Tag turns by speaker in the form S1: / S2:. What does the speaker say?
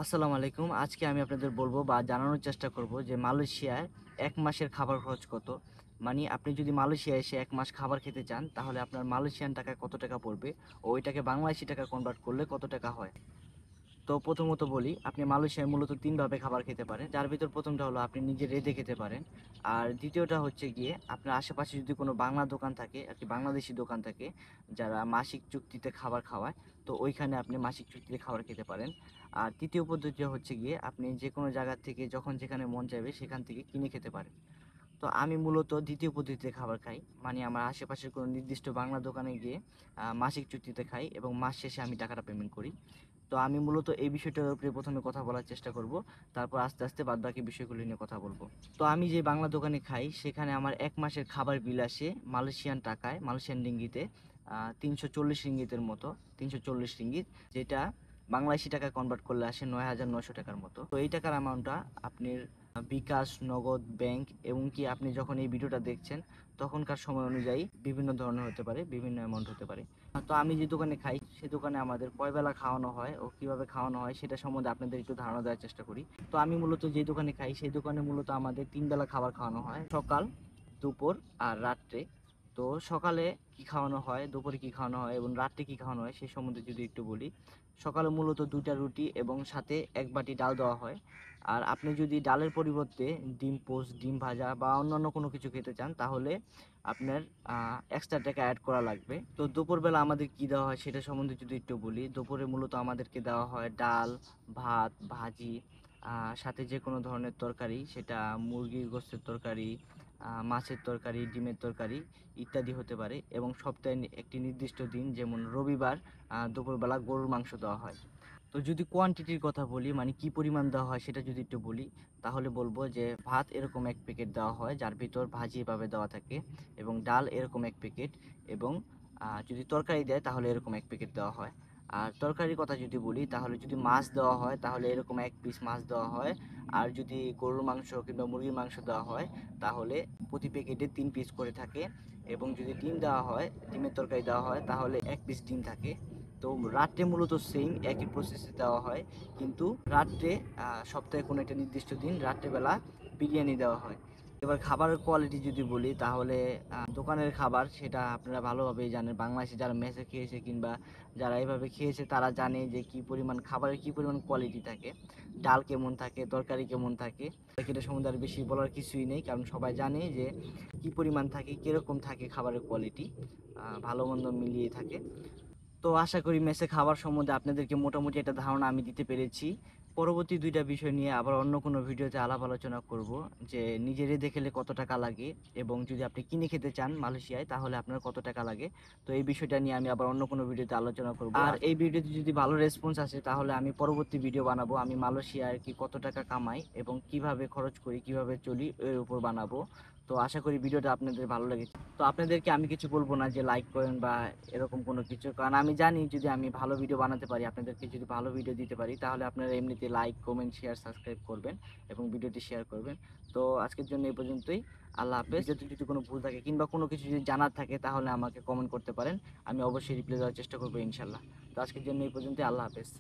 S1: আসসালামু আলাইকুম। আজকে আমি আপনাদের বলবো বা জানানোর চেষ্টা করব যে মালয়েশিয়ায় ১ মাসের খাবার খরচ কত? মানে আপনি যদি মালয়েশিয়ায় এসে ১ মাস খাবার খেতে চান, তাহলে আপনার মালয়েশিয়ান টাকায় কত টাকা পড়বে? ও ওইটাকে বাংলাদেশী টাকায় কনভার্ট করলে কত টাকা হয়? তো প্রথমত বলি, আপনি মালয়েশিয়ায় মূলত ৩ ভাবে খাবার খেতে পারেন। যার ভিতর ১ম টা হলো আপনি নিজে রেঁধে খেতে পারেন। আর ২য় টা হচ্ছে গিয়ে আপনার আশেপাশে যদি কোনো বাংলা দোকান থাকে, আরকি বাংলাদেশি দোকান থাকে, যারা মাসিক চুক্তিতে খাবার খাওয়ায়, তো ওইখানে আপনি মাসিক চুক্তিতে খাবার খেতে পারেন। আর ৩য় পদ্ধতি হচ্ছে গিয়ে আপনি যেকোনো জায়গা থেকে যখন যেখানে মন চাইবে সেখান থেকে কিনে খেতে পারেন। তো আমি মূলত ২য় পদ্ধতিতে খাবার খাই। মানে আমার আশেপাশের কোনো নির্দিষ্ট বাংলা দোকানে গিয়ে মাসিক চুক্তিতে খাই এবং মাস শেষে আমি টাকাটা পেমেন্ট করি। তো আমি মূলত এই বিষয়টার উপরে ১ম এ কথা বলার চেষ্টা করব। তারপর আস্তে, আস্তে বাদবাকি বিষয়গুলো নিয়ে কথা বলব। তো আমি যে বাংলা দোকানে খাই সেখানে আমার ১ মাসের খাবার বিল আসে মালয়েশিয়ান টাকায়, মালয়েশিয়ান রিঙ্গিতে ৳৩৪০ মতো, ৳৩৪০, যেটা বাংলাদেশী টাকায় কনভার্ট করলে আসে ৳৯,৯০০ মতো। তো এই টাকার অ্যামাউন্টটা আপনার বিকাশ, নগদ, ব্যাংক এবং কি আপনি যখন এই ভিডিওটা দেখছেন তখনকার সময় অনুযায়ী বিভিন্ন ধরনের হতে পারে, বিভিন্ন অ্যামাউন্ট হতে পারে। তো আমি যে দোকানে খাই সে দোকানে আমাদের কয় বেলা খাওয়ানো হয় ও কিভাবে খাওয়ানো হয় সেটা সম্বন্ধে আপনাদের একটু ধারণা দেওয়ার চেষ্টা করি। তো আমি মূলত যে দোকানে খাই সেই দোকানে মূলত আমাদের ৩ বেলা খাবার খাওয়ানো হয়। সকাল, দুপুর আর রাত্রে। তো সকালে কি খাওয়ানো হয়, দুপুরে কি খাওয়ানো হয় এবং রাত্রে কি খাওয়ানো হয় সেই সম্বন্ধে যদি একটু বলি। সকালে মূলত ২ টা রুটি এবং সাথে ১ বাটি ডাল দেওয়া হয়। আর আপনি যদি ডালের পরিবর্তে ডিম পোস্ট, ডিম ভাজা বা অন্যান্য কোনো কিছু খেতে চান তাহলে আপনার এক্সট্রা টাকা এড করা লাগবে। তো দুপুরবেলা আমাদের কি দেওয়া হয় সেটা সম্বন্ধে যদি একটু বলি। দুপুরে মূলত আমাদেরকে দেওয়া হয় ডাল, ভাত, ভাজি, সাথে যেকোনো ধরনের তরকারি, সেটা মুরগির গোশতের তরকারি, মাছের তরকারি, ডিমের তরকারি ইত্যাদি হতে পারে এবং সপ্তাহে একটি নির্দিষ্ট দিন যেমন রবিবার দুপুরবেলা গরুর মাংস দেওয়া হয়। তো যদি কোয়ান্টিটির কথা বলি মানে কি পরিমাণ দেওয়া হয় সেটা যদি একটু বলি, তাহলে বলবো যে ভাত এরকম ১ প্যাকেট দেওয়া হয় যার ভিতর ভাজি এভাবে দেওয়া থাকে এবং ডাল এরকম ১ প্যাকেট এবং যদি তরকারি দেয় তাহলে এরকম ১ প্যাকেট দেওয়া হয়। আর তরকারির কথা যদি বলি তাহলে যদি মাছ দেওয়া হয় তাহলে এরকম ১ পিস মাছ দেওয়া হয়। আর যদি গরুর মাংস কিংবা মুরগির মাংস দেওয়া হয় তাহলে প্রতি প্যাকেটে ৩ পিস করে থাকে এবং যদি ডিম দেওয়া হয়, ডিমের তরকারি দেওয়া হয় তাহলে ১ পিস ডিম থাকে। তো রাত্রে মূলত সেম একই প্রসেসে দেওয়া হয়। কিন্তু রাত্রে সপ্তাহে কোনো একটা নির্দিষ্ট দিন রাত্রেবেলা বিরিয়ানি দেওয়া হয়। এবার খাবারের কোয়ালিটি যদি বলি তাহলে দোকানের খাবার সেটা আপনারা ভালোভাবেই জানেন। বাংলাদেশে যারা মেসে খেয়েছে কিংবা যারা এভাবে খেয়েছে তারা জানে যে কি পরিমাণ খাবারের কি পরিমাণ কোয়ালিটি থাকে। ডাল কেমন থাকে, তরকারি কেমন থাকে। এটা সম্বন্ধে আর বেশি বলার কিছুই নেই। কারণ সবাই জানে যে কি পরিমাণ থাকে, কিরকম থাকে খাবারের কোয়ালিটি। ভালো-মন্দ মিলিয়ে থাকে। তো আশা করি মেসে খাবার সম্বন্ধে আপনাদেরকে মোটামুটি একটা ধারণা আমি দিতে পেরেছি। পরবর্তী ২ টা বিষয় নিয়ে আবার অন্য কোনো ভিডিওতে আলাপ আলোচনা করব যে নিজে রেঁধে খেলে কত টাকা লাগে এবং যদি আপনি কিনে খেতে চান মালয়েশিয়ায় তাহলে আপনার কত টাকা লাগে। তো এই বিষয়টা নিয়ে আমি আবার অন্য কোনো ভিডিওতে আলোচনা করব। আর এই ভিডিওতে যদি ভালো রেসপন্স আসে তাহলে আমি পরবর্তী ভিডিও বানাবো। আমি মালয়েশিয়ায় আরকি কত টাকা কামাই এবং কিভাবে খরচ করি, কিভাবে চলি এর উপর বানাবো। তো আশা করি ভিডিওটা আপনাদের ভালো লেগেছে। তো আপনাদেরকে আমি কিছু বলব না যে লাইক করেন বা এরকম কোনো কিছু। কারণ আমি জানি যদি আমি ভালো ভিডিও বানাতে পারি, আপনাদেরকে যদি ভালো ভিডিও দিতে পারি তাহলে আপনারা এমনিতে লাইক, কমেন্ট, শেয়ার, সাবস্ক্রাইব করবেন এবং ভিডিওটি শেয়ার করবেন। তো আজকের জন্য এই পর্যন্তই। আল্লাহ হাফেজ। ভিডিওতে যদি কোনো ভুল থাকে কিংবা কোনো কিছু যদি জানার থাকে তাহলে আমাকে কমেন্ট করতে পারেন। আমি অবশ্যই রিপ্লাই দেওয়ার চেষ্টা করব ইনশাআল্লাহ। তো আজকের জন্য এই পর্যন্তই। আল্লাহ হাফেজ।